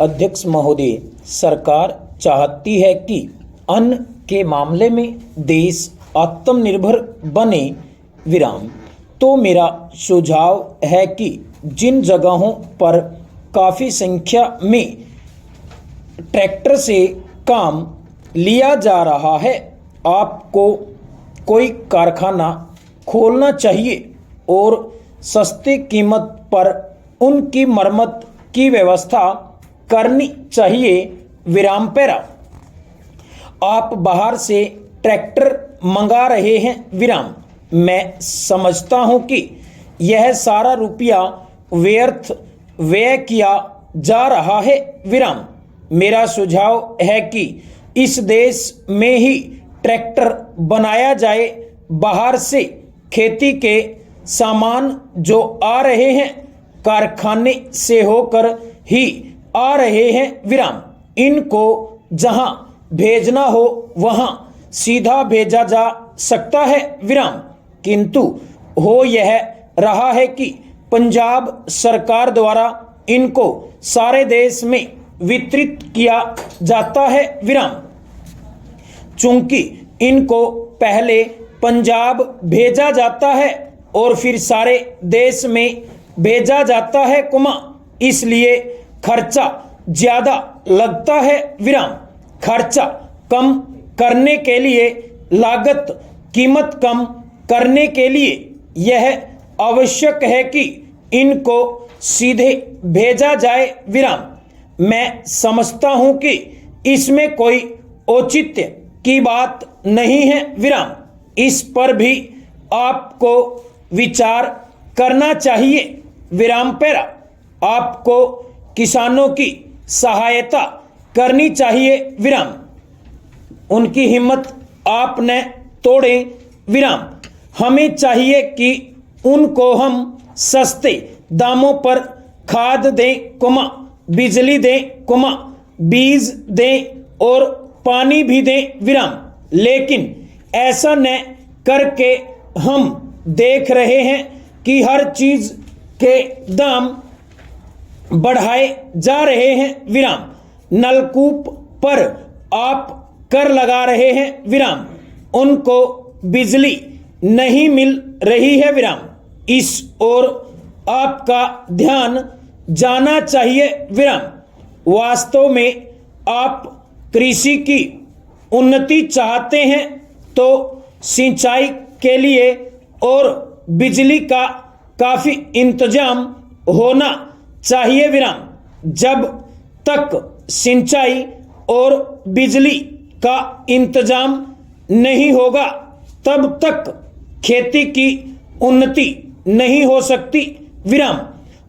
अध्यक्ष महोदय, सरकार चाहती है कि अन्न के मामले में देश आत्मनिर्भर बने विराम। तो मेरा सुझाव है कि जिन जगहों पर काफ़ी संख्या में ट्रैक्टर से काम लिया जा रहा है, आपको कोई कारखाना खोलना चाहिए और सस्ती कीमत पर उनकी मरम्मत की व्यवस्था करनी चाहिए विराम पैरा। आप बाहर से ट्रैक्टर मंगा रहे हैं विराम। मैं समझता हूं कि यह सारा रुपया व्यर्थ व्यय किया जा रहा है विराम। मेरा सुझाव है कि इस देश में ही ट्रैक्टर बनाया जाए। बाहर से खेती के सामान जो आ रहे हैं कारखाने से होकर ही आ रहे हैं विराम। इनको जहां भेजना हो वहां सीधा भेजा जा सकता है विराम, किंतु हो यह रहा है कि पंजाब सरकार द्वारा इनको सारे देश में वितरित किया जाता है विराम। चूंकि इनको पहले पंजाब भेजा जाता है और फिर सारे देश में भेजा जाता है इसलिए खर्चा ज्यादा लगता है विराम। खर्चा कम करने के लिए, लागत कीमत कम करने के लिए यह आवश्यक है कि इनको सीधे भेजा जाए विराम। मैं समझता हूं कि इसमें कोई औचित्य की बात नहीं है विराम। इस पर भी आपको विचार करना चाहिए विराम पैरा। आपको किसानों की सहायता करनी चाहिए विराम। उनकी हिम्मत आप न तोड़ें विराम। हमें चाहिए कि उनको हम सस्ते दामों पर खाद दें बिजली दें बीज दें और पानी भी दें विराम। लेकिन ऐसा न करके हम देख रहे हैं कि हर चीज के दाम बढ़ाए जा रहे हैं विराम। नलकूप पर आप कर लगा रहे हैं विराम, उनको बिजली नहीं मिल रही है विराम। इस ओर आपका ध्यान जाना चाहिए विराम। वास्तव में आप कृषि की उन्नति चाहते हैं तो सिंचाई के लिए और बिजली का काफी इंतजाम होना चाहिए विराम। जब तक सिंचाई और बिजली का इंतजाम नहीं होगा तब तक खेती की उन्नति नहीं हो सकती विराम।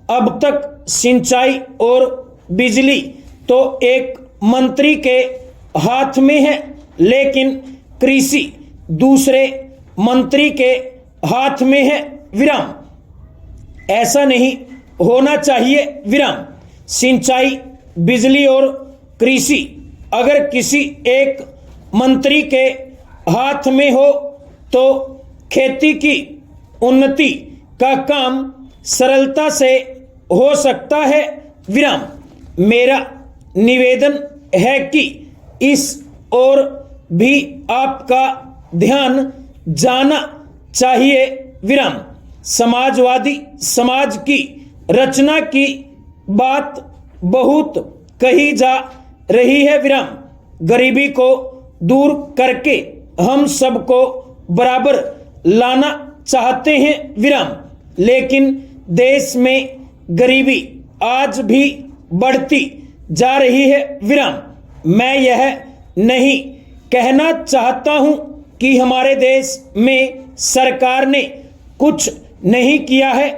अब तक सिंचाई और बिजली तो एक मंत्री के हाथ में है, लेकिन कृषि दूसरे मंत्री के हाथ में है विराम। ऐसा नहीं होना चाहिए विराम। सिंचाई, बिजली और कृषि अगर किसी एक मंत्री के हाथ में हो तो खेती की उन्नति का काम सरलता से हो सकता है विराम। मेरा निवेदन है कि इस ओर भी आपका ध्यान जाना चाहिए विराम। समाजवादी समाज की रचना की बात बहुत कही जा रही है विराम। गरीबी को दूर करके हम सबको बराबर लाना चाहते हैं विराम। लेकिन देश में गरीबी आज भी बढ़ती जा रही है विराम। मैं यह नहीं कहना चाहता हूं कि हमारे देश में सरकार ने कुछ नहीं किया है